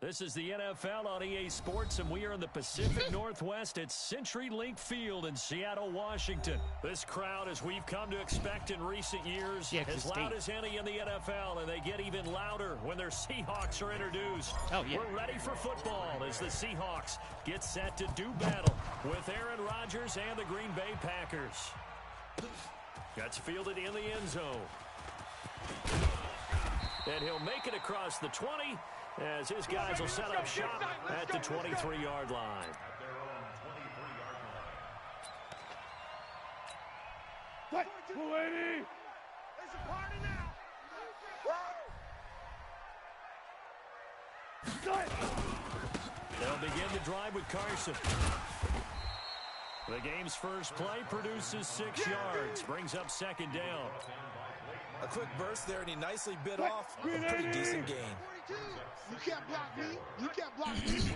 This is the NFL on EA Sports, and we are in the Pacific Northwest at CenturyLink Field in Seattle, Washington. This crowd, as we've come to expect in recent years, as loud as any in the NFL, and they get even louder when their Seahawks are introduced. We're ready for football as the Seahawks get set to do battle with Aaron Rodgers and the Green Bay Packers. Gets fielded in the end zone. And he'll make it across the 20 as his guys will set up shop at the 23-yard line. There's a party now. They'll begin the drive with Carson. The game's first play produces 6 yards, brings up second down. A quick burst there, and he nicely bit off a pretty decent gain. You can't block me. You can't block me.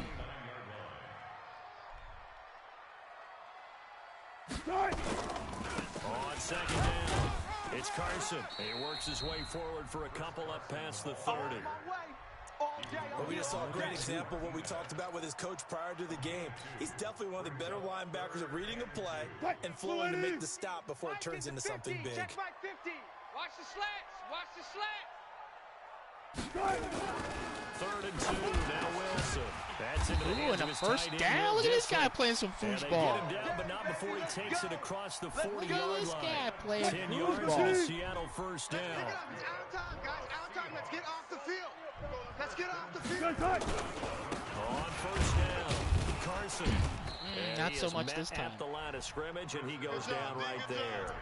On second down, it's Carson. He works his way forward for a couple up past the 30. Well, we just saw a great example of what we talked about with his coach prior to the game. He's definitely one of the better linebackers at reading a play and flowing to make the stop before it turns into something big. Check back 50. Watch the slats. Watch the slats. 3rd and 2. Now Wilson. That's into the hands and of a his first tight end, down. Look at this guy playing some and they foosball. get him down, but not before he takes it across the 40-yard line. Look at this guy playing 10 yards foosball. and a Seattle first down. It's out of time, guys. Out of time. Let's get off the field. Let's get off the field. On first down, Carson. And not he so is much met this time. at the line of scrimmage, and he goes down right there.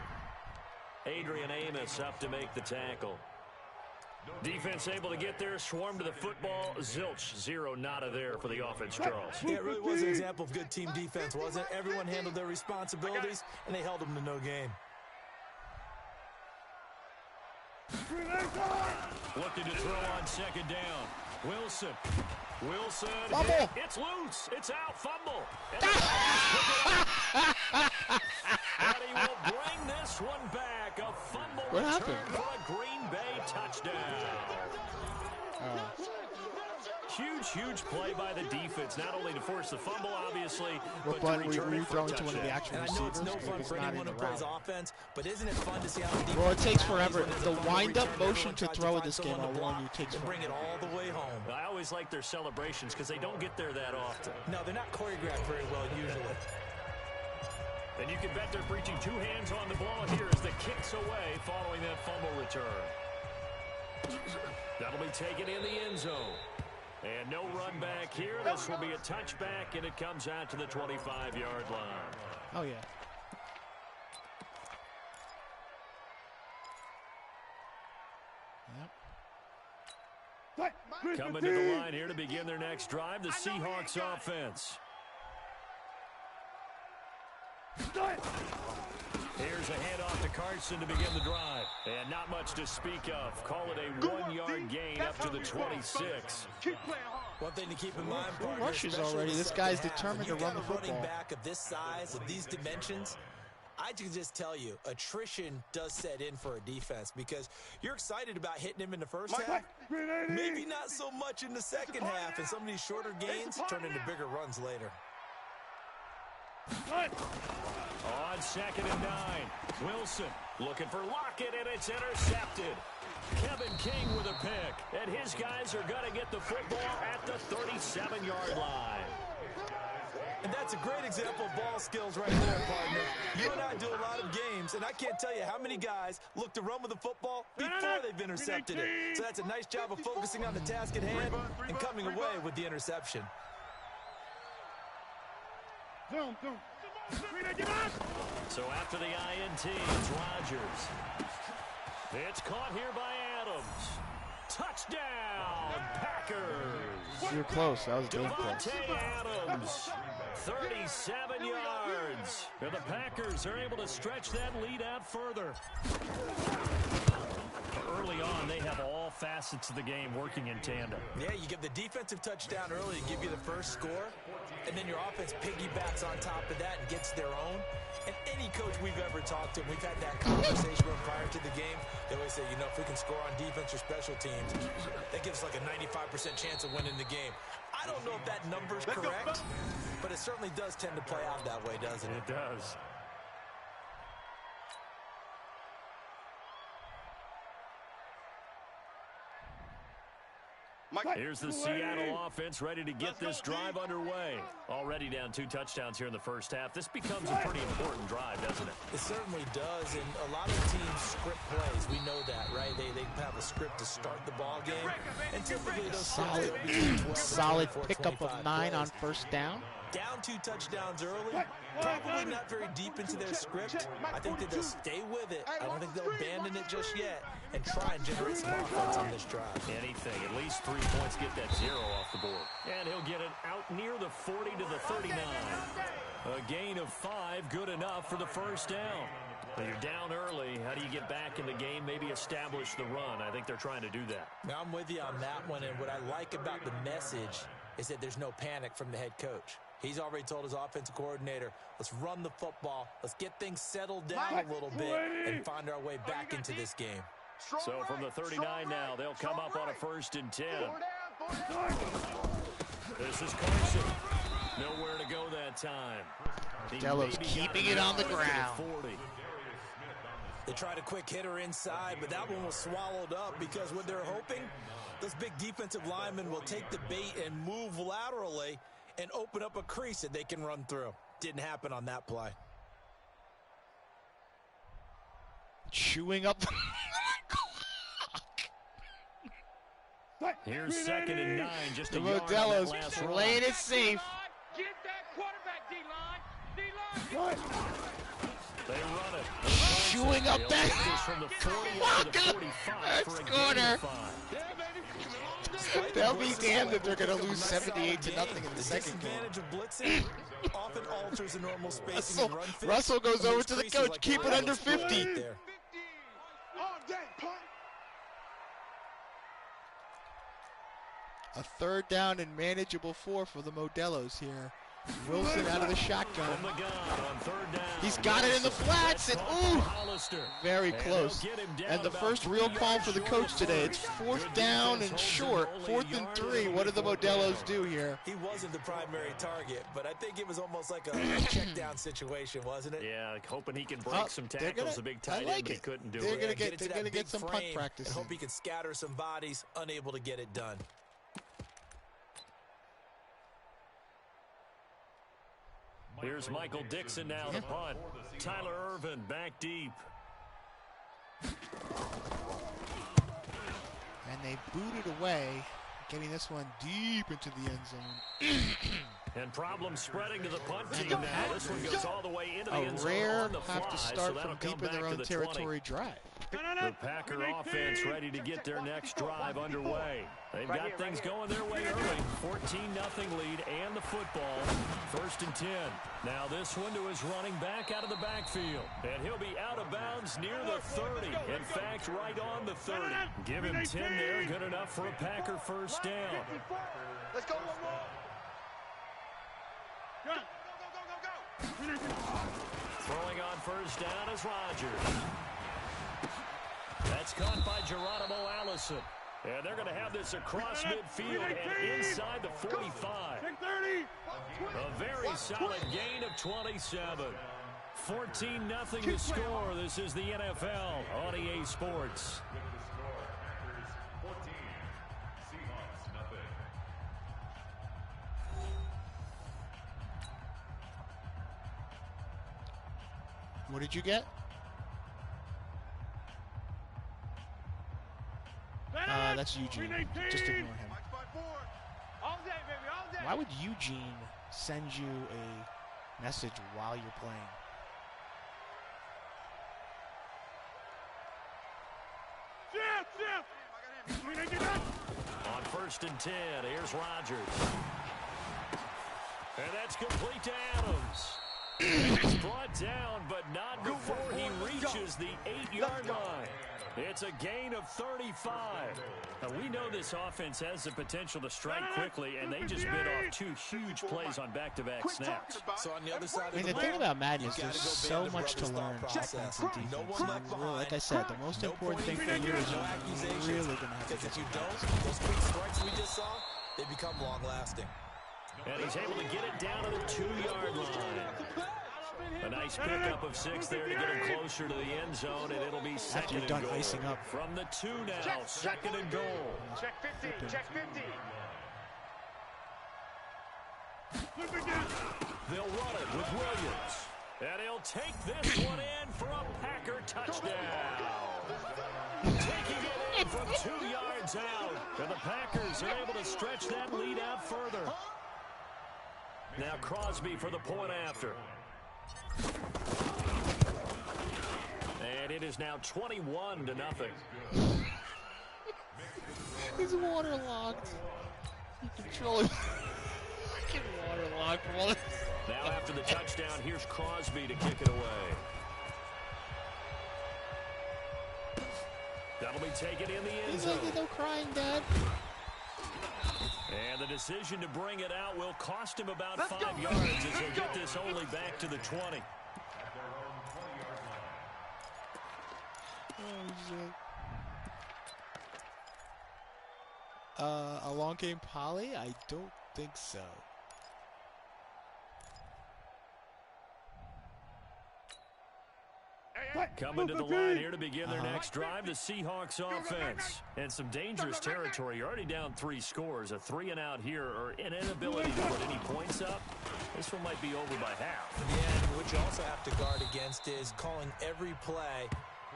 Adrian Amos up to make the tackle. Defense able to get there, swarm to the football. Zilch, 0 nada there for the offense, Charles. Yeah, it really was an example of good team defense, wasn't it? Everyone handled their responsibilities, and they held them to no gain. Looking to throw on second down. Wilson. Fumble. It's loose. It's out. Fumble. And he will bring this one back. A fumble return for a Green Bay touchdown. Huge play by the defense, not only to force the fumble, obviously, but to return it for a to one of the actual And I know it's no receivers. fun for anyone who plays offense, but isn't it fun to see how the defense... Well, it takes forever. The wind-up motion to throw in this game, I'll warn you, takes forever. Bring it all the way home. I always like their celebrations because they don't get there that often. No, they're not choreographed very well usually. And you can bet they're preaching 2 hands on the ball here as the kick's away following that fumble return. That'll be taken in the end zone. And no run back here. This will be a touchback, and it comes out to the 25-yard line. Oh, yeah. Yep. Coming to the line here to begin their next drive, the Seahawks offense. Here's a handoff to Carson to begin the drive. And not much to speak of. Call it a 1-yard gain up to the 26. One thing to keep in mind, partner, rushes already. This guy's determined to run the football. Running back of this size, of these dimensions, I can just tell you, attrition does set in for a defense because you're excited about hitting him in the first half. Maybe not so much in the second half, and some of these shorter gains turn into bigger runs later. On 2nd and 9, Wilson looking for Lockett, and it's intercepted. Kevin King with a pick, and his guys are going to get the football at the 37-yard line. And that's a great example of ball skills right there, partner. You and I do a lot of games, and I can't tell you how many guys look to run with the football before they've intercepted it. So that's a nice job of focusing on the task at hand and coming away with the interception. So after the INT, it's Rodgers. It's caught here by Adams. Touchdown, Packers. You're close. That was damn close. Davante Adams, 37 yards. And the Packers are able to stretch that lead out further. Early on, they have all facets of the game working in tandem. Yeah, you give the defensive touchdown early to give you the first score, and then your offense piggybacks on top of that and gets their own. And any coach we've ever talked to, we've had that conversation prior to the game, they always say, you know, if we can score on defense or special teams, that gives us like a 95% chance of winning the game. I don't know if that number's correct, but it certainly does tend to play out that way, doesn't it? It does. Here's the Seattle offense ready to get this drive underway. Already down 2 touchdowns here in the first half. This becomes a pretty important drive, doesn't it? It certainly does, and a lot of teams script plays. We know that, right? They have a script to start the ball game, and typically those solid pickup of 9 on first down. Down 2 touchdowns early, probably not very deep into their script. I think that they'll stay with it. I don't think they'll abandon it just yet and try and generate some offense on this drive. Anything, at least 3 points, get that 0 off the board. And he'll get it out near the 40 to the 39. A gain of 5, good enough for the first down. When you're down early, how do you get back in the game, maybe establish the run? I think they're trying to do that. Now, I'm with you on that one, and what I like about the message is that there's no panic from the head coach. He's already told his offensive coordinator, let's run the football, let's get things settled down a little bit and find our way back into this game. So from the 39 now, they'll come up on a 1st and 10. This is Carson. Nowhere to go that time. Modelos keeping it on the ground. They tried a quick hitter inside, but that one was swallowed up because what they're hoping, those big defensive linemen will take the bait and move laterally and open up a crease that they can run through. Didn't happen on that play. Chewing up the clock. Here's 2nd and 9, just the a yard Modelos on that last playing run. it safe. Get that quarterback, D-line. They run it. Chewing up that from the 40 to the 45 for a gain of 5. They'll be damned if they're going to lose 78 to nothing in the second game. The disadvantage of blitzing often alters the normal spacing and run fit. Russell goes over to the coach, keep it under 50. A 3rd down and manageable 4 for the Modelos here. Wilson out of the shotgun. He's got it in the flats, and ooh, very close. And the first real call for the coach today. It's 4th down and short, 4th and 3. What do the Modelos do here? He wasn't the primary target, but I think it was almost like a check down situation, wasn't it? Yeah, hoping he can break some tackles, a big tight end, but he couldn't do it. They're going to get some punt practice. And hope he can scatter some bodies, unable to get it done. Here's Michael Dixon now, the punt. Tyler Irvin back deep. And they booted away, getting this one deep into the end zone. And problems spreading to the punt team now. This one goes all the way into the end zone. A rare on the fly, have to start so from deep in their own territory drive. The Packer offense ready to get their next drive underway. They've got things going their way early. 14-0 lead and the football. 1st and 10. Now this one to his running back out of the backfield. And he'll be out of bounds near the 30. In fact, right on the 30. Give him 10 there. Good enough for a Packer 1st down. Let's go, one more. Go. Throwing on 1st down is Rodgers. That's caught by Geronimo Allison. And they're going to have this across midfield and inside the 45. A very solid gain of 27. 14-0 to score. This is the NFL on EA Sports. What did you get? That's Eugene. Just ignore him. All day, baby, all day. Why would Eugene send you a message while you're playing? On 1st and 10, here's Rodgers. And that's complete to Adams. He's brought down, but not before he reaches the 8-yard line. It's a gain of 35. Now, we know this offense has the potential to strike quickly, and they just bit off 2 huge plays on back-to-back snaps. So on the other side I mean, the thing about Madden is there's so much to learn offense and defense. Like I said, the most important thing for you is you're really going to have to get if you don't, those quick strikes we just saw, they become long-lasting. And he's able to get it down to the 2-yard line. A nice pickup of 6 there to get him closer to the end zone, and it'll be second and goal. Icing up. From the 2 now, second and goal. Check 50, check 50. They'll run it with Williams. And he'll take this one in for a Packer touchdown. Taking it in from 2 yards out. And the Packers are able to stretch that lead out further. Now Crosby for the point after. And it is now 21-0. He's waterlogged. You control him. Waterlogged. Now after the touchdown, here's Crosby to kick it away. That'll be taken in the end zone. He's like, no crying, Dad. And the decision to bring it out will cost him about 5 yards as he'll get this only back to the 20. Oh, shit. A long game poly? I don't think so. Coming to the line here to begin their next drive, the Seahawks offense. And some dangerous territory. You're already down 3 scores. A 3-and-out here, or an inability to put any points up. This one might be over by half. Yeah, what you also have to guard against is calling every play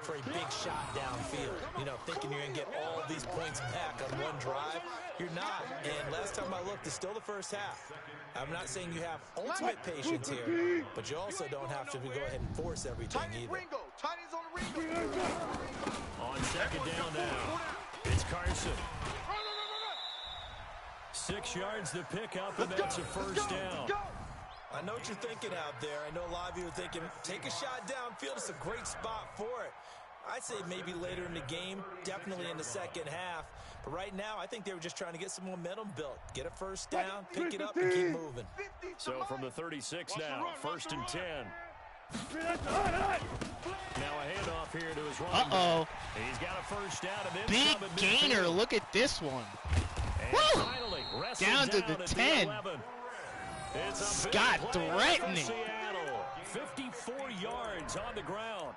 for a big shot downfield. You know, thinking you're going to get all these points back on one drive. You're not. And last time I looked, it's still the first half. I'm not saying you have ultimate patience here, but you also don't have to go ahead and force everything either. On second down now, it's Carson. 6 yards to pick up, and that's a first down. I know what you're thinking out there. I know a lot of you are thinking, take a shot downfield. It's a great spot for it. I'd say maybe later in the game, definitely in the second half. But right now, I think they were just trying to get some momentum built. Get a first down, pick it up, and keep moving. So from the 36 now, first and 10. Now a handoff here to his running back. He's got a first down. And big gainer. Look at this one. And woo! Finally, down to the 10. It's a Scott threatening. Seattle. 54 yards on the ground.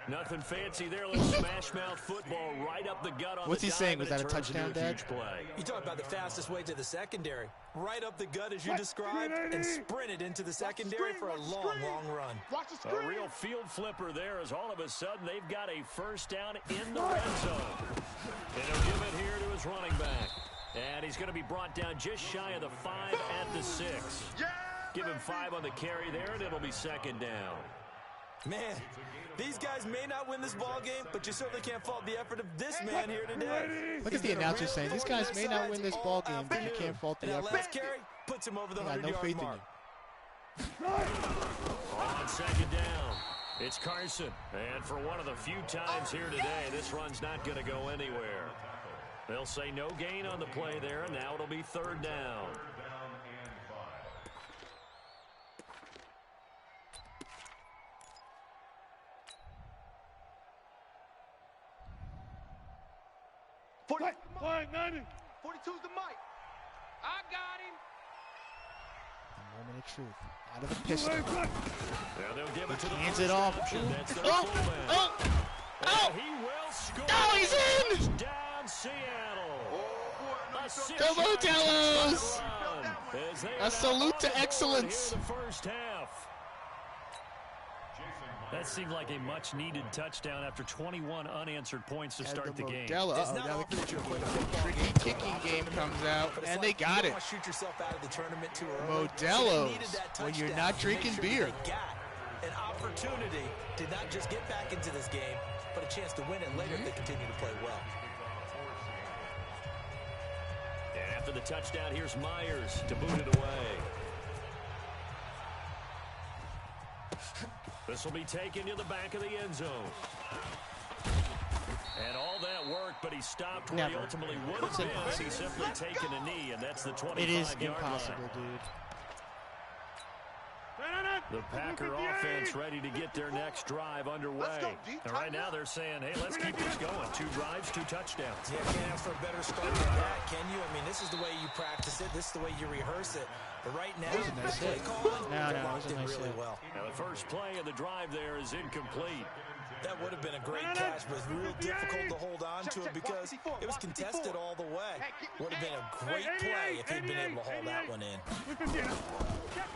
Nothing fancy there. Little smash mouth football right up the gut on What's the he saying? Was that a touchdown, Dad? Play. You talk about the fastest way to the secondary. Right up the gut as you described and sprinted into the secondary for a long, long run. A real field flipper there as all of a sudden they've got a first down in the red zone. And he'll give it here to his running back. And he's going to be brought down just shy of the 5 at the 6. Give him 5 on the carry there, and it'll be second down. Man, these guys may not win this ball game, but you certainly can't fault the effort of this man here today. Look at the announcer saying, these guys may not win this ball game, but you can't fault the effort. Last carry puts him over the 100-yard mark. On second down, it's Carson. And for one of the few times here today, this run's not going to go anywhere. They'll say no gain on the play there, and now it'll be third down. Flag 90. 42's the mic. I got him. The moment of truth. Out of the pistol. Yeah, they'll give it to the hands it off. That's the he will score. Oh, he's in! Down Seattle. The Modelos. A salute to excellence. The first half. That seemed like a much-needed touchdown after 21 unanswered points to start the game. Now the tricky kicking game comes out, and they got it. Shoot yourself out of the tournament too early. Modelos, when you're not drinking beer. An opportunity to not just get back into this game, but a chance to win it later if they continue to play well. And after the touchdown, here's Myers to boot it away. This will be taken to the back of the end zone. And all that work, but he stopped where he ultimately would have been. He's simply taken a knee, and that's the 25-yard line. It is impossible, dude. The Packer offense ready to get their next drive underway. And right now they're saying, hey, let's keep this going. 2 drives, 2 touchdowns. Yeah, can't ask for a better start than that, can you? I mean, this is the way you practice it. This is the way you rehearse it. But right now, nice play calling, it was a nice really well. Now the first play of the drive there is incomplete. That would have been a great catch, but it's real difficult to hold on to it because it was contested all the way. Would have been a great play if he'd been able to haul that one in.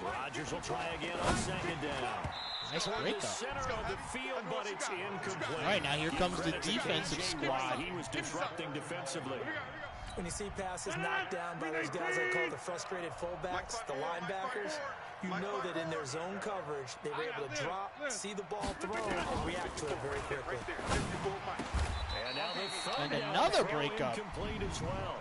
Rodgers will try again on 2nd down. Nice break, though. Center of the field, but it's incomplete. All right, now here comes the defensive squad. He was disrupting defensively. When you see passes knocked down by those guys I call the frustrated fullbacks, the linebackers, you know that in their zone coverage, they were able to drop, see the ball thrown, and react to it very quickly. And now and another breakup. Incomplete as well.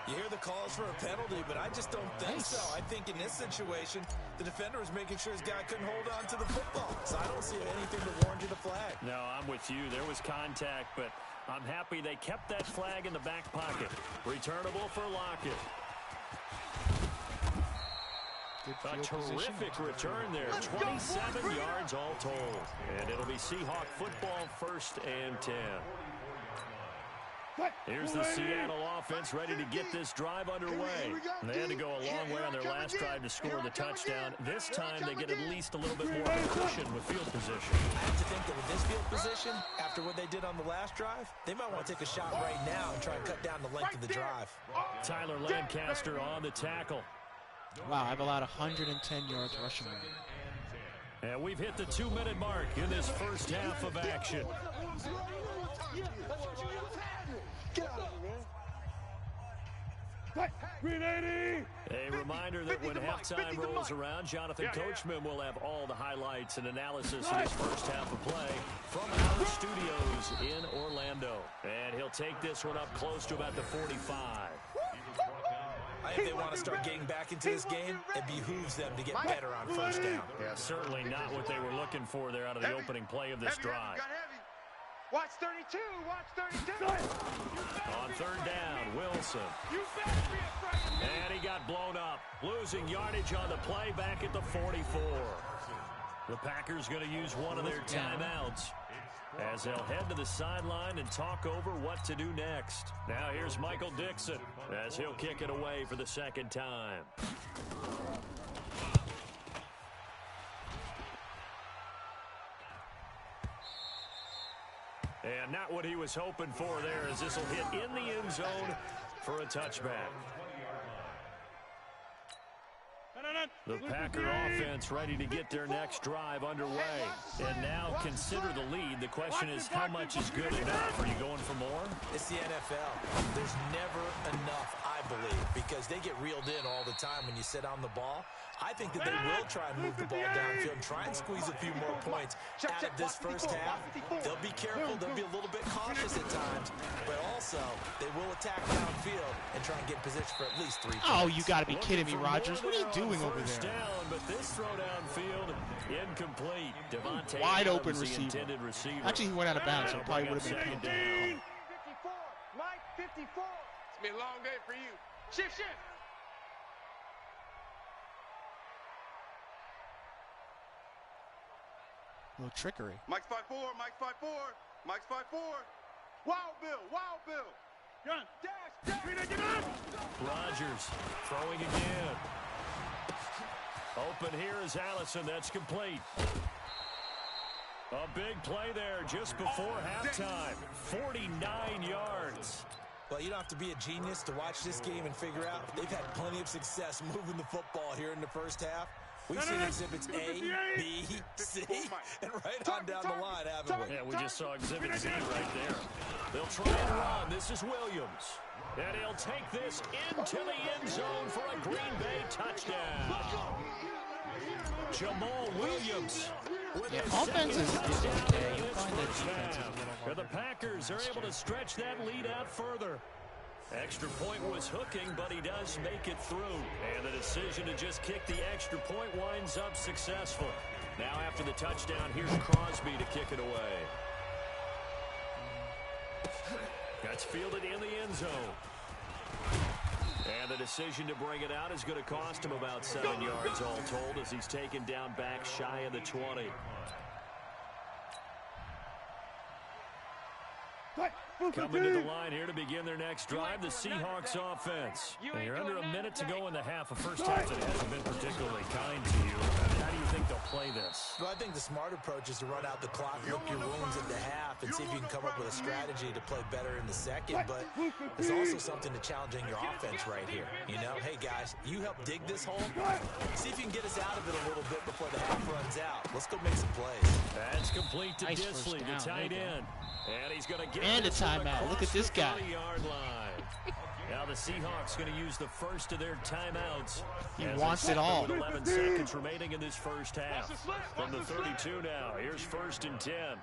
You hear the calls for a penalty, but I just don't think so. I think in this situation, the defender was making sure his guy couldn't hold on to the football. So I don't see anything to warrant you the flag. No, I'm with you. There was contact, but I'm happy they kept that flag in the back pocket. Returnable for Lockett. A terrific return there. 27 yards all told. And it'll be Seahawk football 1st and 10. Here's the Seattle offense ready to get this drive underway. They had to go a long way on their last drive to score the touchdown. This time they get at least a little bit more cushion with field position. I have to think that with this field position, after what they did on the last drive, they might want to take a shot right now and try and cut down the length of the drive. Tyler Lancaster on the tackle. Wow, I've allowed 110 yards rushing. And we've hit the 2-minute mark in this first half of action. A reminder that when halftime rolls around, Jonathan Coachman will have all the highlights and analysis of this first half of play from our studios in Orlando. And he'll take this one up close to about the 45. I think they want to start getting back into this game. It behooves them to get better on 1st down. Yeah, certainly not what they were looking for there out of the opening play of this drive. Watch 32, watch 32. On 3rd down, Wilson. And he got blown up. Losing yardage on the play back at the 44. The Packers going to use one of their timeouts as they'll head to the sideline and talk over what to do next. Now here's Michael Dixon as he'll kick it away for the 2nd time. And not what he was hoping for there, as this will hit in the end zone for a touchback. The Packer offense ready to get their next drive underway. And now consider the lead. The question is, how much is good enough? Are you going for more? It's the NFL. There's never enough, I believe, because they get reeled in all the time when you sit on the ball. I think that they will try and move the ball downfield and try and squeeze a few more points out of this first half. They'll be careful. They'll be a little bit cautious at times, but also they will attack downfield and try and get in position for at least 3 points. Oh, you got to be kidding me, Rodgers. What are you doing over there? Down, but this throw downfield incomplete. Devontae wide Adams, open receiver. Actually, he went out of bounds, so it probably would have been 54, Mike 54. It's been a long day for you. Shift. A little trickery. Mike's 5'4", Mike's 5'4", Mike's 5'4". Wild Bill. Gun. Dash. Rodgers throwing again. Open here is Allison. That's complete. A big play there just before halftime. 49 yards. Well, you don't have to be a genius to watch this game and figure out they've had plenty of success moving the football here in the first half. We've seen exhibits A, B, C, and right on down the line, haven't we? Yeah, we just saw exhibit Z right there. They'll try and run. This is Williams. And he'll take this into the end zone for a Green Bay touchdown. Jamal Williams. Yeah, offense is okay. You find that defense is a little more. The Packers are able to stretch that lead out further. Extra point was hooking, but he does make it through. And the decision to just kick the extra point winds up successful. Now after the touchdown, here's Crosby to kick it away. That's fielded in the end zone. And the decision to bring it out is going to cost him about 7 yards all told as he's taken down back shy of the 20. Coming to the line here to begin their next drive, the Seahawks offense. And you're under a minute to go in the half. A first half that hasn't been particularly kind to you. How do you think they'll play this? Well, I think the smart approach is to run out the clock, milk your wounds at the half, and see if you can come up with a strategy to play better in the second. But there's also something to challenging your offense right here. You know, hey, guys, you help dig this hole. See if you can get us out of it a little bit before the half runs out. Let's go make some plays. That's complete to Disley, the tight end. And he's going to get a timeout. Look at this guy. Now the Seahawks going to use the first of their timeouts. He wants it all. With 11 seconds remaining in this first half. From the 32 now, here's 1st and 10.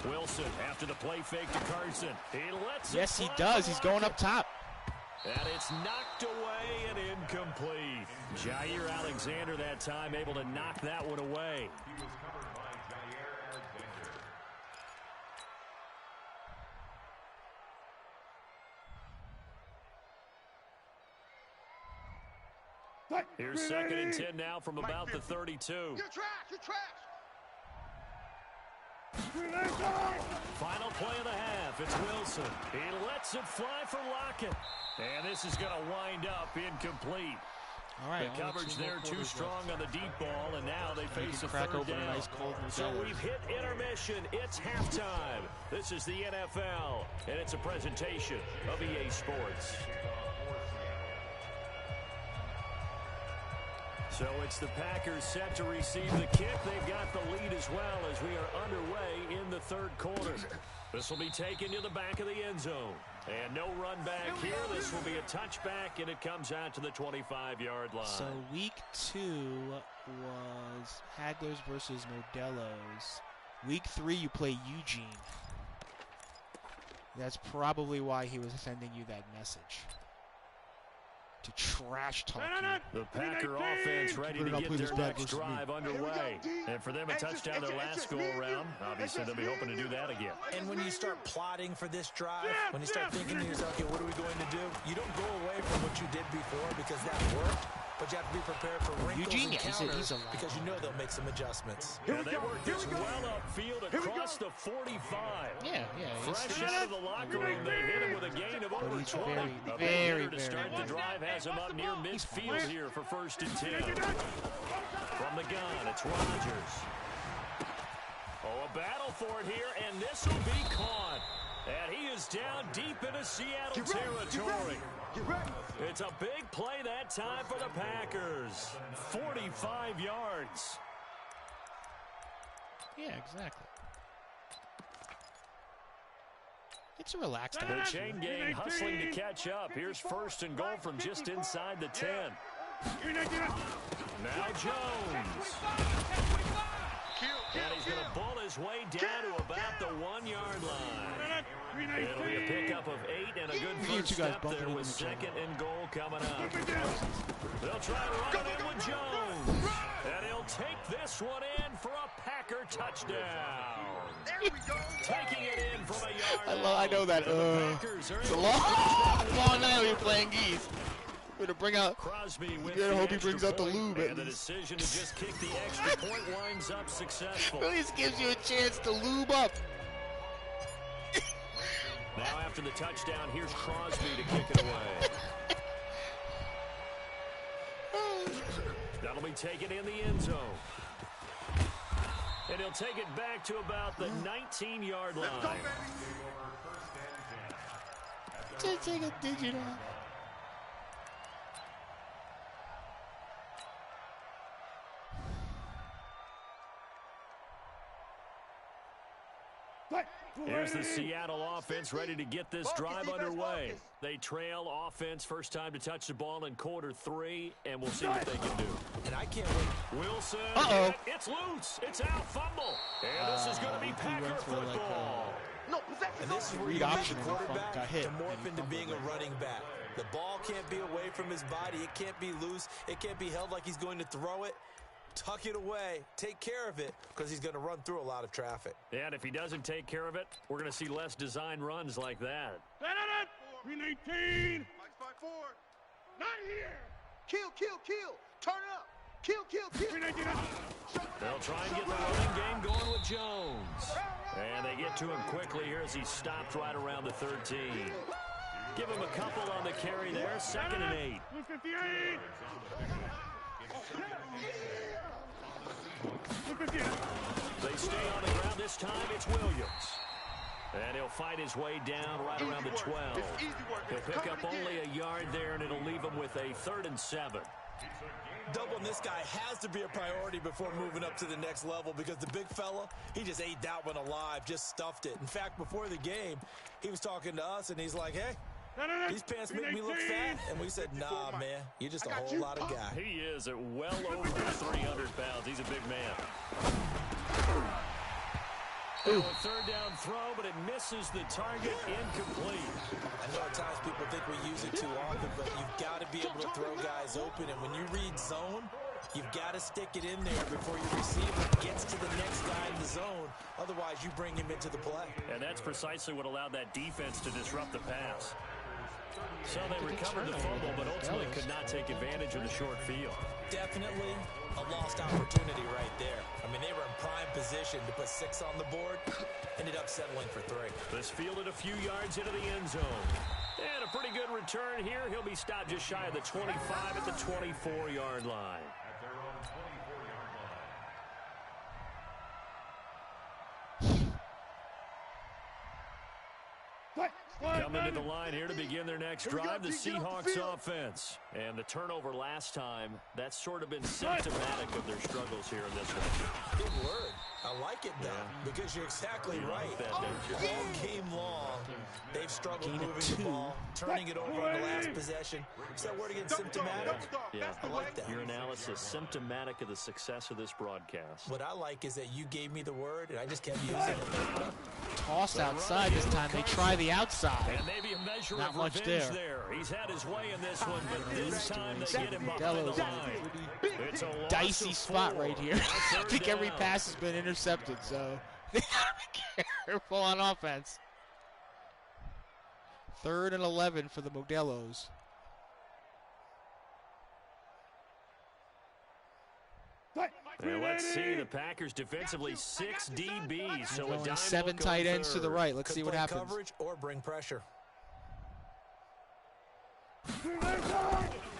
Wilson after the play fake to Carson. He lets yes, he does. He's going up top. And it's knocked away and incomplete. Jair Alexander that time able to knock that one away. Here's 2nd and 10 now from about the 32. You're trash. You're trash. Final play of the half. It's Wilson. He lets it fly for Lockett. And this is going to wind up incomplete. All right, the coverage there too strong on the deep ball, and now they face a third down. Nice so we've hit intermission. It's halftime. This is the NFL, and it's a presentation of EA Sports. So it's the Packers set to receive the kick. They've got the lead as well as we are underway in the 3rd quarter. This will be taken to the back of the end zone. And no run back here. This will be a touchback, and it comes out to the 25-yard line. So week 2 was Hagglers versus Modelos. Week 3, you play Eugene. That's probably why he was sending you that message. To trash talk you. The Packer offense ready to get their next drive underway. And for them, a touchdown their last go-around. Obviously, they'll be hoping to do that again. And when you start plotting for this drive, when you start thinking to yourself, okay, what are we going to do? You don't go away from what you did before because that worked. But you have to be prepared for wrinkles and counters because you know they'll make some adjustments. And they work this well upfield across the 45. Yeah. Fresh out of the locker room, they hit him with a gain of over 20. Very to start the drive has him up near midfield here for 1st and 10. From the gun, it's Rodgers. Oh, a battle for it here, and this will be caught. And he is down deep into Seattle territory. It's a big play that time for the Packers. 45 yards. Yeah, exactly. It's a relaxed The chain gang hustling to catch up. Here's 1st and goal from just inside the 10. Now Jones. And he's going to bull his way down to about the 1-yard line. It'll be a pickup of 8 and a good first step there with 2nd and goal coming up. They'll try to run it in with Jones. And he'll take this one in for a Packer touchdown. There we go. Taking it in from a yard. I know that. It's a long night you're playing geese. We're going to bring out. Crosby with I hope he brings out the lube. And the decision to just kick the extra point winds up successful. At least gives you a chance to lube up. Now after the touchdown, here's Crosby to kick it away. That'll be taken in the end zone. And he'll take it back to about the 19-yard line. Just take a digit off. Here's the Seattle offense ready to get this drive underway. They trail offense first time to touch the ball in quarter 3, and we'll see what they can do. And I can't wait. Wilson, it's loose. It's out, fumble. And this is going to be Packer football. And this is where you get the quarterback to morph into being a running back. The ball can't be away from his body. It can't be loose. It can't be held like he's going to throw it. tuck it away, take care of it, because he's going to run through a lot of traffic. Yeah, and if he doesn't take care of it, we're going to see less design runs like that. 319. 5-4. Not here. Kill. Turn up. Kill. 319. They'll try and get the running game going with Jones. And they get to him quickly here as he stopped right around the 13. Give him a couple on the carry there. 2nd and 8. 258. They stay on the ground. This time it's Williams. And he'll fight his way down right around the 12. He'll pick up only a yard there, and it'll leave him with a 3rd and 7. Doubling this guy has to be a priority before moving up to the next level, because the big fella, he just ate that one alive, just stuffed it. In fact, before the game, he was talking to us, and he's like, hey, these pants make me look fat. And we said, nah, man, you're just a whole lot of guy. He is at well over 300 pounds. He's a big man. A 3rd down throw, but it misses the target. Incomplete. I know at times people think we use it too often, but you've got to be able to throw guys open. And when you read zone, you've got to stick it in there before your receiver gets to the next guy in the zone. Otherwise, you bring him into the play. And that's precisely what allowed that defense to disrupt the pass. So they recovered the fumble, but ultimately could not take advantage of the short field. Definitely a lost opportunity right there. I mean, they were in prime position to put 6 on the board. Ended up settling for 3. This fielded a few yards into the end zone. And a pretty good return here. He'll be stopped just shy of the 25 at the 24-yard line. Coming to the line here to begin their next drive, the Seahawks offense. And the turnover last time, that's sort of been symptomatic of their struggles here in this one. Good word. I like it, though, because you're exactly right. All game long, they've struggled moving the ball, turning it over on the last possession. Is that word again, symptomatic? Yeah, I like that. Your analysis, symptomatic of the success of this broadcast. What I like is that you gave me the word, and I just kept using it. Tossed outside this time. They try the outside. And maybe a measure Not of much revenge there. He's had his way in this one, but this time they get him behind the line. It's a dicey spot right here. I think every pass has been intercepted, so they gotta be careful on offense. 3rd and 11 for the Modelos. And let's see, the Packers defensively 6 DBs, so a dime 7 tight ends to the right. Let's see what happens. Coverage or bring pressure.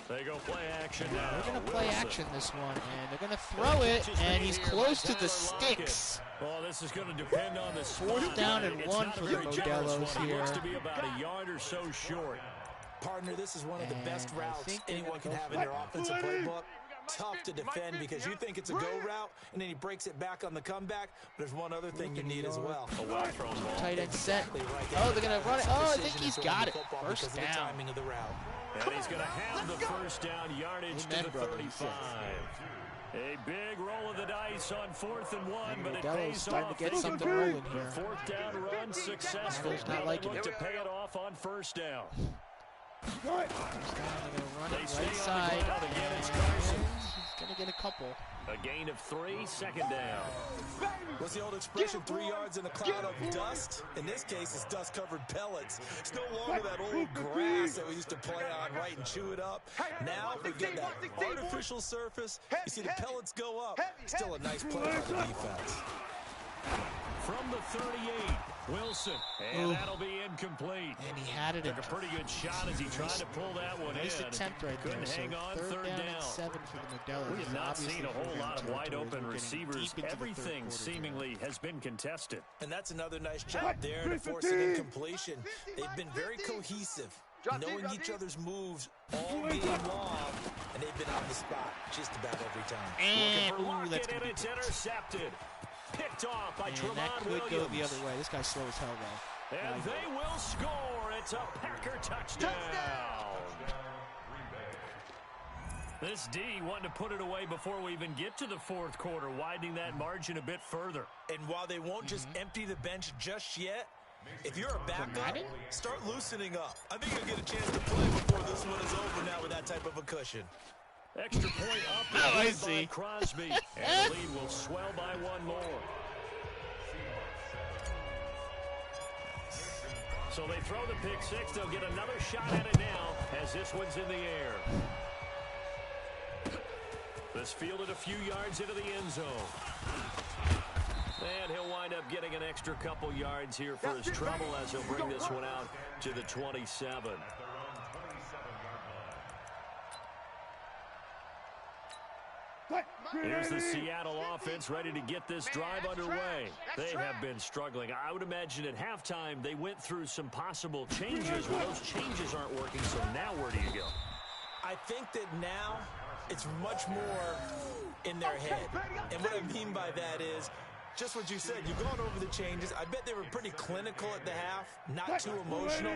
They go play action now. They're going to play action this one, and they're going to throw it, and he's close to the sticks. Well, this is going to depend on the 4th down and 1 for the Modelos here. Looks to be about a yard or so short. Partner, this is one of the best routes anyone can have in their offensive playbook. Tough to defend because you think it's a go route, and then he breaks it back on the comeback. But there's one other thing you need as well. A well-thrown ball. Tight end set. Oh, they're going to run it. Oh, I think he's got it. First down. Timing of the route. And he's going to have the first down yardage to the 35. A big roll of the dice on 4th and 1, but it pays starting off. to get something rolling here. 4th down run successful. Not liking Look it. to pay it off on 1st down. They stay right side. Again, it's Carson. He's going to get a couple. A gain of 3, 2nd down. What's the old expression, 3 yards in a cloud of dust? In this case, it's dust-covered pellets. It's no longer that old grass that we used to play on, right, and chew it up. Now we get that artificial surface. You see the pellets go up. Still a nice play by the defense. From the 38, Wilson, and that'll be incomplete. And he had it. Took a pretty good shot as he tried to pull that one nice in. Attempt right there. Couldn't hang on. 3rd down. And 7 for the Modelos. We have not seen a whole lot of wide-open receivers. Everything seemingly has been contested. And that's another nice job there to force an incompletion. They've been very cohesive, knowing each other's moves all game long, and they've been on the spot just about every time. And it's intercepted. Picked off by Tremont that could Williams. go the other way. This guy's slow as hell, though. And they will score. It's a Packer touchdown. This D wanted to put it away before we even get to the 4th quarter, widening that margin a bit further. And while they won't just empty the bench just yet, if you're a backup, start loosening up. I think you'll get a chance to play before this one is over now with that type of a cushion. Extra point up by Crosby. And the lead will swell by one more. So they throw the pick six. They'll get another shot at it now as this one's in the air. This fielded a few yards into the end zone. And he'll wind up getting an extra couple yards here for his trouble as he'll bring this one out to the 27. Here's the Seattle offense ready to get this drive underway. They have been struggling. I would imagine at halftime they went through some possible changes. Well, those changes aren't working, so now where do you go? I think that now it's much more in their head. And what I mean by that is just what you said. You've gone over the changes. I bet they were pretty clinical at the half, not too emotional.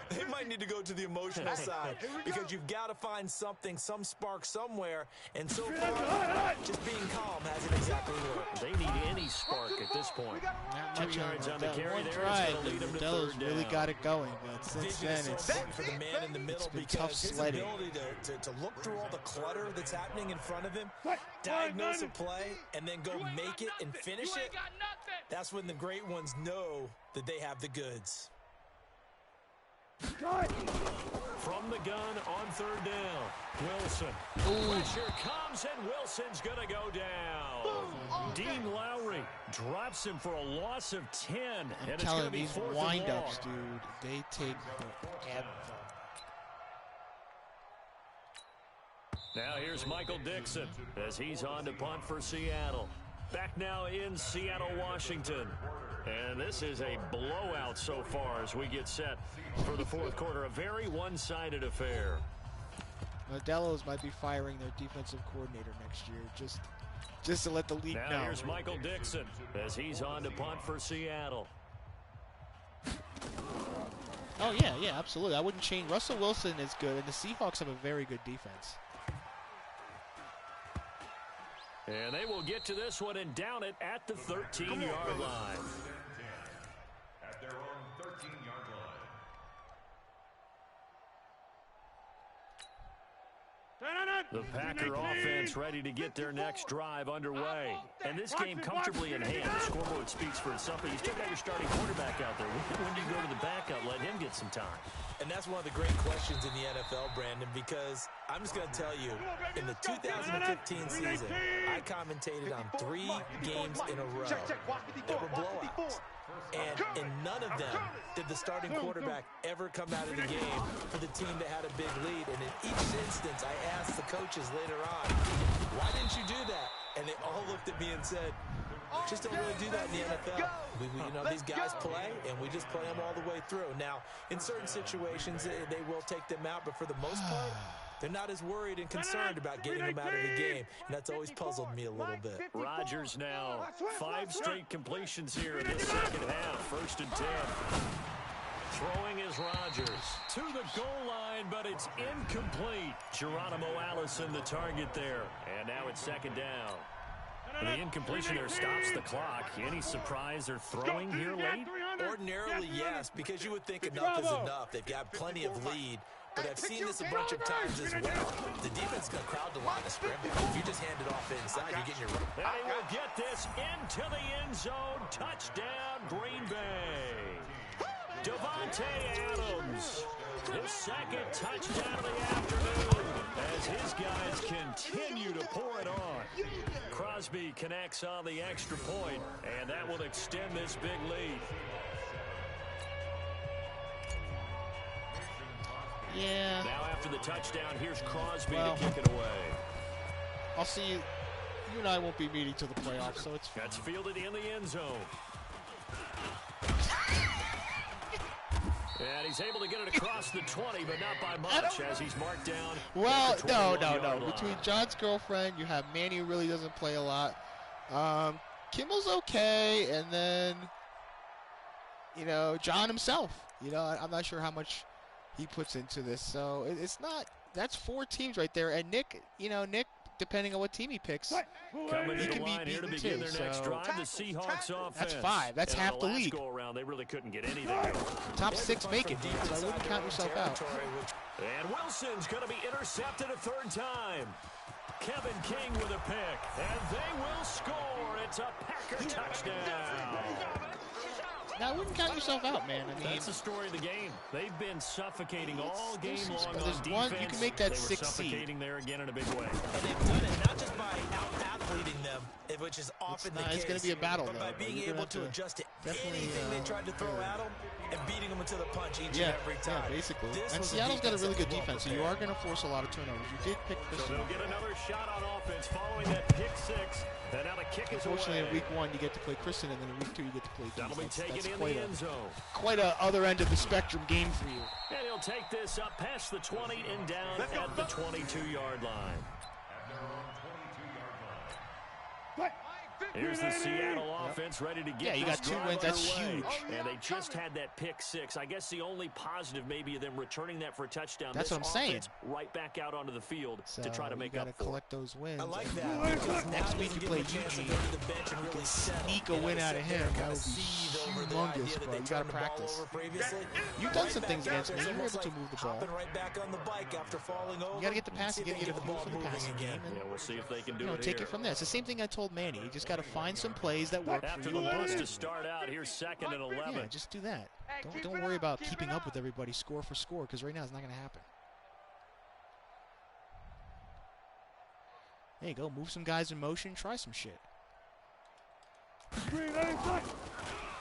They might need to go to the emotional side because you've got to find something, some spark somewhere. And so far, just being calm hasn't exactly worked. They need any spark at this point. 2 yards on the carry there. The Modelos really got it going, but since then it's for the man in the middle been because tough his sledding. ability to look through all the clutter that's happening in front of him, diagnose a play, and then go make it and finish it. That's when the great ones know that they have the goods. From the gun on third down, Wilson. Pressure comes, and Wilson's going to go down. Dean Lowry drops him for a loss of 10. I'm telling you, these wind-ups, dude, they take forever. Now here's Michael Dixon as he's on to punt for Seattle. Back now in Seattle, Washington. And this is a blowout so far as we get set for the fourth quarter. A very one-sided affair. Modelos might be firing their defensive coordinator next year, just to let the league know. Now here's Michael Dixon as he's on to punt for Seattle. Oh, yeah, absolutely. I wouldn't change. Russell Wilson is good, and the Seahawks have a very good defense. And they will get to this one and down it at the 13-yard line. At their own 13-yard line. The Packer offense ready to get their next drive underway. And this game comfortably in hand. The scoreboard speaks for itself, but you still got your starting quarterback out there. When do you go to the backup, let him get some time? And that's one of the great questions in the NFL, Brandon, because I'm just going to tell you, in the 2015 season, I commentated on 3 games in a row that were blowouts. And in none of them did the starting quarterback ever come out of the game for the team that had a big lead. And in each instance, I asked the coaches later on, why didn't you do that? And they all looked at me and said, just don't really do that in the NFL. These guys play, and we just play them all the way through. Now, in certain situations, they will take them out, but for the most part, they're not as worried and concerned about getting them out of the game, and that's always puzzled me a little bit. Rodgers now, 5 straight completions here in the second half, 1st and 10. Throwing is Rodgers to the goal line, but it's incomplete. Geronimo Allison, the target there, and now it's 2nd down. The incompletion there stops the clock. Any surprise or throwing here late? Ordinarily, yes, because you would think enough is enough. They've got plenty of lead. But I've seen this a bunch of times as well. The defense is going to crowd the line of scrimmage. If you just hand it off inside, you're getting your run. And he will get this into the end zone. Touchdown, Green Bay. Devontae Adams, his 2nd touchdown of the afternoon as his guys continue to pour it on. Crosby connects on the extra point, and that will extend this big lead. Yeah. Now after the touchdown, here's Crosby to kick it away. I'll see you. You and I won't be meeting till the playoffs, so it's fine. That's fielded in the end zone. And he's able to get it across the 20, but not by much as he's marked down. Well, no. Between John's girlfriend, you have Manny, who really doesn't play a lot. Kimmel's okay, and then, John himself. I'm not sure how much he puts into this. So it's not, that's 4 teams right there. And Nick, depending on what team he picks, coming he to can the line be here to beaten begin too. their next drive. The Seahawks offense. That's 5. That's and half the league. Go around, they really couldn't get anything. Top 6 make it, so I wouldn't count yourself out. And Wilson's going to be intercepted a third time. Kevin King with a pick, and they will score. It's a Packer touchdown. Now, I wouldn't count yourself out, man. I mean, that's the story of the game. They've been suffocating all game long on there's defense. You can make that 6 seed. Suffocating there again in a big way. And they've done it not just by out-athleting them, which is often the case. It's going to be a battle, but by being able to adjust to anything they tried to throw at them and beating them into the punch each and every time. Yeah, basically. And Seattle's got a really good defense, so you are going to force a lot of turnovers. You did pick this. So they'll get another shot on offense following that pick 6. And now the kick is unfortunately, away. in week 1, you get to play Kristen, and then in week 2, you get to play That'll be taken in the end zone. Quite a other end of the spectrum game for you. And he'll take this up past the 20 and down at the 22-yard line. Here's the Seattle offense ready to get Yeah, you got 2 wins. That's huge. And they just had that pick 6. I guess the only positive maybe of them returning that for a touchdown. That's what I'm saying. Right back out onto the field to try to make up for it. You got to collect those wins. I like that. Next week you play Eugene. You can sneak a win out of him. That would be humongous, bro. You got to practice. You've done some things against me. You were able to move the ball. You got to get the passing game, get a move for the passing game. Yeah, we'll see if they can do it. Take it from there. It's the same thing I told Manny. You just got to find some plays that work after for you. the boost to start out. Here's 2nd and 11. Yeah, just do that. Don't worry about keeping up with everybody score for score, because right now it's not going to happen. There you go. Move some guys in motion. Try some shit.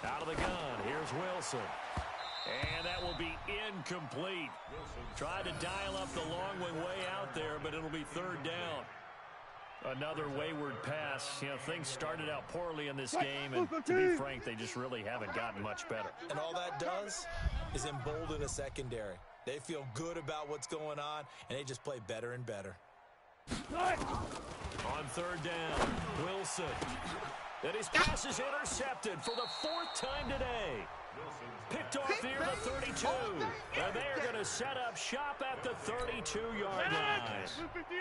Out of the gun. Here's Wilson. And that will be incomplete. Tried to dial up the long one way out there, but it'll be 3rd down. Another wayward pass. You know, things started out poorly in this game, and to be frank, they just really haven't gotten much better. And all that does is embolden a secondary. They feel good about what's going on, and they just play better and better. On 3rd down, Wilson. And his pass is intercepted for the 4th time today. Picked off near the 32. And they're going to set up shop at the 32-yard line.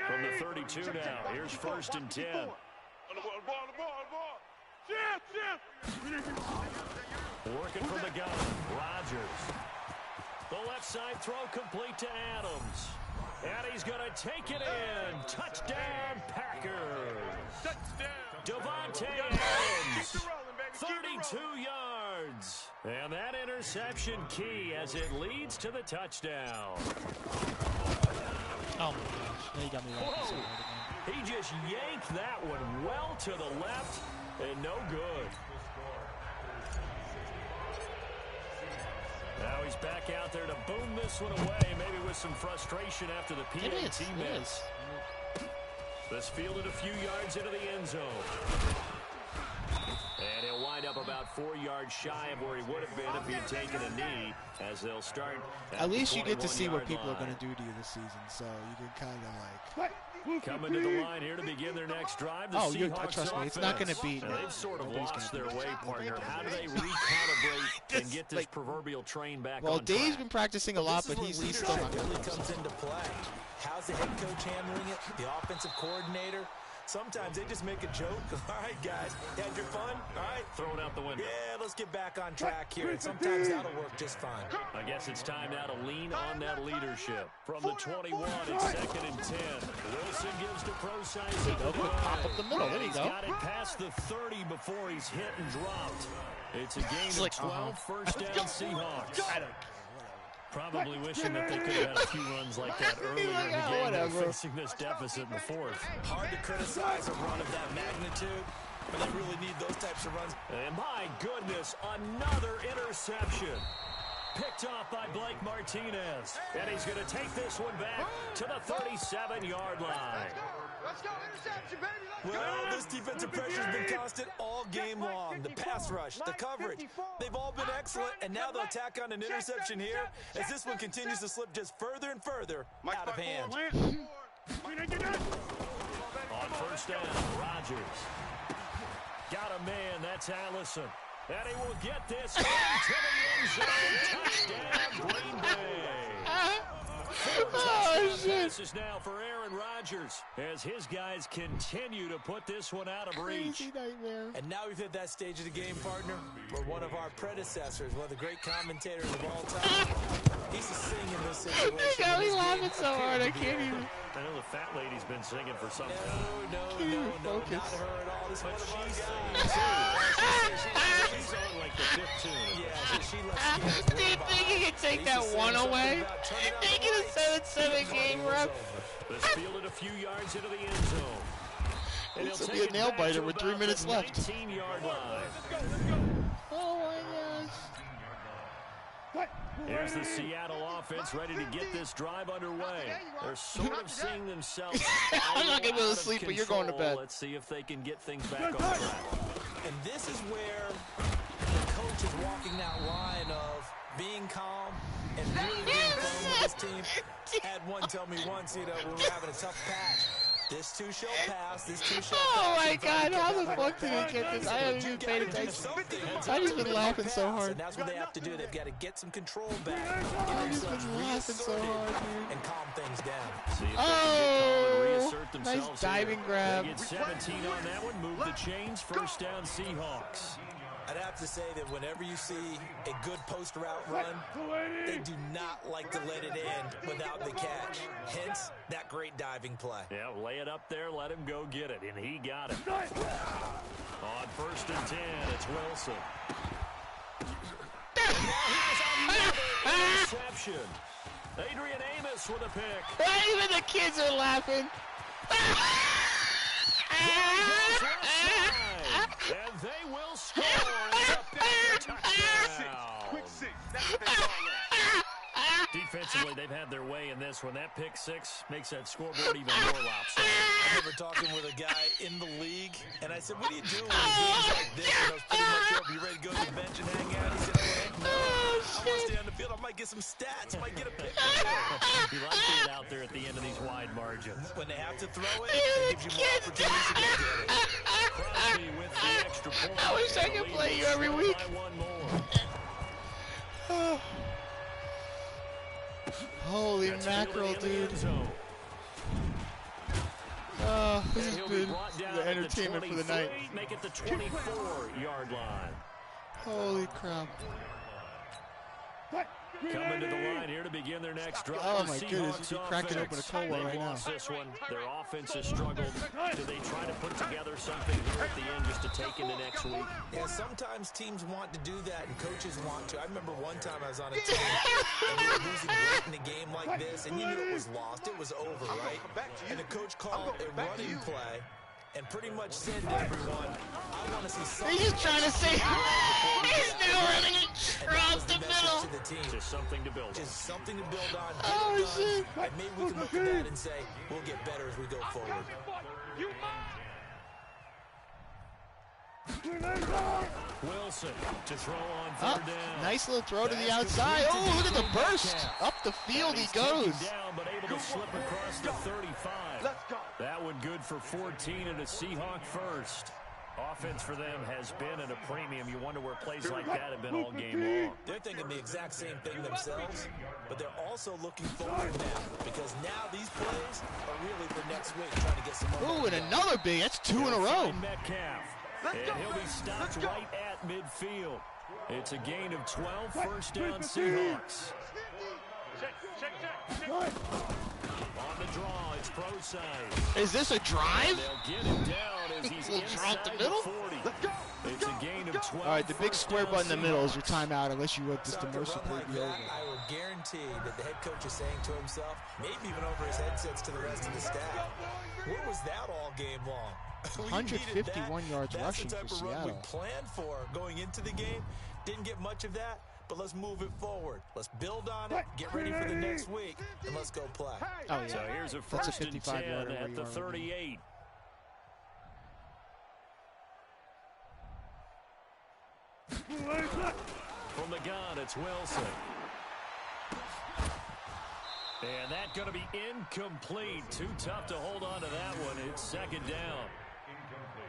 From the 32 now, here's 1st and 10. Working from the gun, Rodgers. The left side throw complete to Adams. And he's going to take it in. Touchdown, Packers. Devontae Adams. 32 yards. And that interception key as it leads to the touchdown. Oh, my gosh. Now you got me right. He just yanked that one well to the left and no good. Now he's back out there to boom this one away, maybe with some frustration after the PAT miss. This fielded a few yards into the end zone. And he'll wind up about 4 yards shy of where he would have been if he had taken a knee, as they'll start at least you get to see what people are going to do to you this season, so you can kind of like... Coming to the line here to begin their next drive. The Seahawks trust me, it's not going to be... They've sort of lost their way, partner. How do they recalibrate and get this proverbial train back on track? Well, Dave's been practicing a lot, but he's still not really comes into play. How's the head coach handling it? The offensive coordinator? Sometimes they just make a joke. All right, guys, you had your fun? All right. Throw it out the window. Yeah, let's get back on track here. And sometimes that'll work just fine. I guess it's time now to lean on that leadership. From the 21, it's 2nd and 10. Wilson gives to Procise. Quick pop up the middle. There you go. He's got it past the 30 before he's hit and dropped. It's a gain of 12, 1st down Seahawks. Probably wishing that they could have had a few runs like that earlier in the game, facing this deficit in the 4th. Hard to criticize a run of that magnitude, but they really need those types of runs. And my goodness, another interception. Picked off by Blake Martinez. And he's going to take this one back to the 37-yard line. Let's go, interception, baby. Well, this defensive pressure has been constant all game long. The pass rush, the coverage, they've all been excellent, and now they'll tack on an interception here as this one continues to slip just further and further out of hand. On 1st down, Rodgers. Got a man, that's Allison. And he will get this into the end zone. Touchdown, Green Bay. This is now for Aaron Rodgers as his guys continue to put this one out of reach. And now we've hit that stage of the game, partner, where one of our predecessors, one of the great commentators of all time, He's just singing in this situation. You got me laughing so hard, I can't even. I know the fat lady's been singing for some time. No, Can't even focus. not her at all. This But one she's guy. singing too. She's on like the fifth tune. Yeah, she lets Do you think you can take that one away? You think it's a 7-7 game, ref? This fielded a few yards into the end zone. And This he'll will be take a it nail back biter to with about 3 minutes the left. 19-yard line. Oh my gosh. Here's the Seattle offense ready to get this drive underway. They're sort of seeing themselves. I'm not going to be able to sleep, but you're going to bed. Let's see if they can get things back on track. And this is where the coach is walking that line of being calm and really being firm with his team. Had one tell me once, when we were having a tough patch, this too shall pass, this too shall pass. Oh my god, how the fuck did he get this? I haven't even paid attention. I've just been laughing so hard. And that's what they have to do. They've got to get some control back. I've just been laughing so hard, dude. And calm things down. See if they can get Oh, calm and reassert themselves nice diving here. grab. They get 17 on that one, move the chains, first down Seahawks. I'd have to say that whenever you see a good post route run, they do not like to let it end without the catch. Hence, that great diving play. Yeah, lay it up there, let him go get it, and he got it. On first and 10, it's Wilson. And now here's another interception. Adrian Amos with a pick. Even the kids are laughing. And they will score. It's a big touchdown. Quick six. That's what they call that. Defensively, they've had their way in this one. That pick six makes that scoreboard even more lopsided. I remember talking with a guy in the league, and I said, what do you do when games like this? And I was pretty much over. You ready to go to the bench and hang out? He said, no. I want to stay on the field. I might get some stats. I might get a pick. You like being out there at the end of these wide margins. When they have to throw it, it gives you more opportunities to go get it. Crosby with the extra point. I wish I could play you every week. By one more. Holy That's mackerel, fielded in the dude. end zone. This has He'll be been brought down the at entertainment for the night. 23, make it the 24-yard line. Holy crap. Coming to the line here to begin their next drive. Oh The my goodness, Seahawks you'd be cracking open a offense. cold one They've right now. lost this one. Their offense has struggled. Do they try to put together something here at the end just to take into next week? Yeah, sometimes teams want to do that and coaches want to. I remember one time I was on a team and we were losing late in a game like this, and you knew it was lost. It was over, right? And the coach called a running play and pretty much said to everyone, I want to see something. He's just trying to say he's now running across the middle. To the team. Just something to build on. Just something to build on. Oh, shit. And maybe we can look at that and say, we'll get better as we go forward. Wilson to throw on third down. Nice little throw to the outside. Oh, look at the burst. Up the field he He's taken goes. down, but able to slip across the 35. Let's go. That one good for 14 and a Seahawk first. Offense for them has been at a premium. You wonder where plays like that have been all game long. They're thinking the exact same thing themselves, but they're also looking forward now because now these plays are really for next week, trying to get some more. Ooh, and another big. That's 2 in a row. Metcalf. And he'll be stopped right at midfield. It's a gain of 12, first down Seahawks. On the draw, it's Proside. Is this a drive? They'll get him down as he's Little draw inside up the middle? 40. It's a gain of 12. All right, the big square first button in the down middle is your timeout unless you want this Start to to mercy run like be over. that, I would guarantee that the head coach is saying to himself, maybe even over his headsets to the rest of the staff, where was that all game long? We needed 151 that. yards That's rushing the type for of run we Seattle. planned for going into the game. Didn't get much of that, but let's move it forward. Let's build on it, get ready for the next week, and let's go play. Oh, yeah. So here's a That's a first and 10 55-yarder where at you the are. 38. From the gun, it's Wilson. And that's going to be incomplete. Too tough to hold on to that one. It's second down.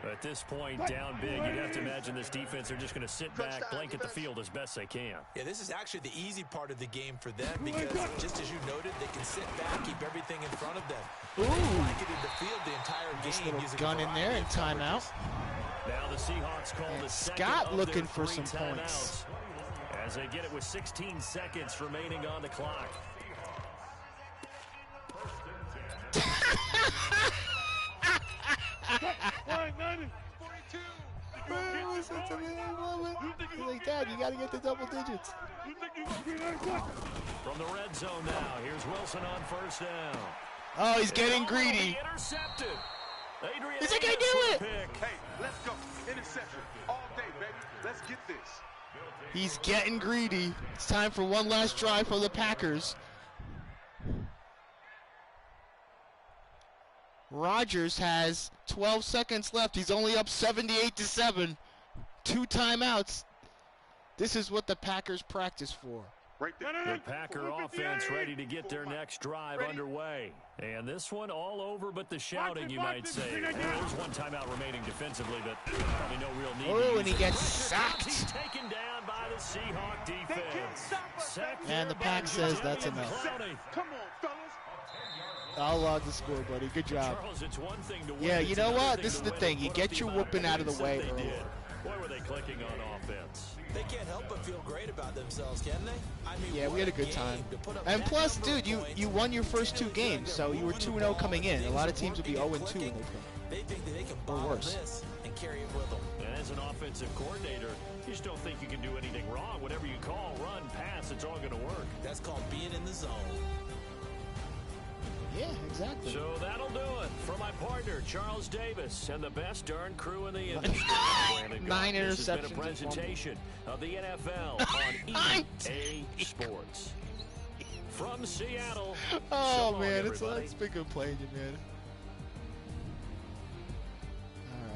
At this point, down big, you'd have to imagine this defense, they're just going to sit back, blanket the field as best they can. Yeah, this is actually the easy part of the game for them because, just as you noted, they can sit back, keep everything in front of them. Ooh. Blanketed the field the entire Nice game. little using a gun in there variety and of timeout. coverages. Now the Seahawks call the second Scott of looking their for three some points. timeouts. as they get it with 16 seconds remaining on the clock. Listen to me, I love it. He's like, Dad, you got to get the double digits. From the red zone now, here's Wilson on first down. Oh, he's getting greedy. Intercepted. Adrian, is he going to do it? Hey, let's go. Interception all day, baby. Let's get this. He's getting greedy. It's time for one last drive for the Packers. Rodgers has 12 seconds left. He's only up 78-7. 2 timeouts. This is what the Packers practice for. Right there. The Packer offense ready to get their next drive underway. And this one all over but the shouting, you might say. There's one timeout remaining defensively, but probably no real need. Oh, and he gets sacked. He's taken down by the Seahawks defense. And the Pack says that's enough. Come on, fellas. I'll log the score, buddy. Good job. Charles, it's one thing to win, Yeah, you it's know another what? thing This to is the win. thing. You get your whooping out of the way They early. did. Boy, were they clicking on offense. They can't help but feel great about themselves, can they? I mean, Yeah, we had a good time. And plus, dude, you won your first 2 games, so you were 2-0 coming in. A lot of teams would be 0-2 when they play. They think that they can Or bottle worse. this and carry it with them. And as an offensive coordinator, you just don't think you can do anything wrong. Whatever you call, run, pass, it's all going to work. That's called being in the zone. Yeah, exactly. So that'll do it for my partner, Charles Davis, and the best darn crew in the industry. Brandon Gault. 9 This has been a interceptions. presentation of the NFL on EA Sports. From Seattle. Oh, So long, man, everybody. it's been good playing you, man.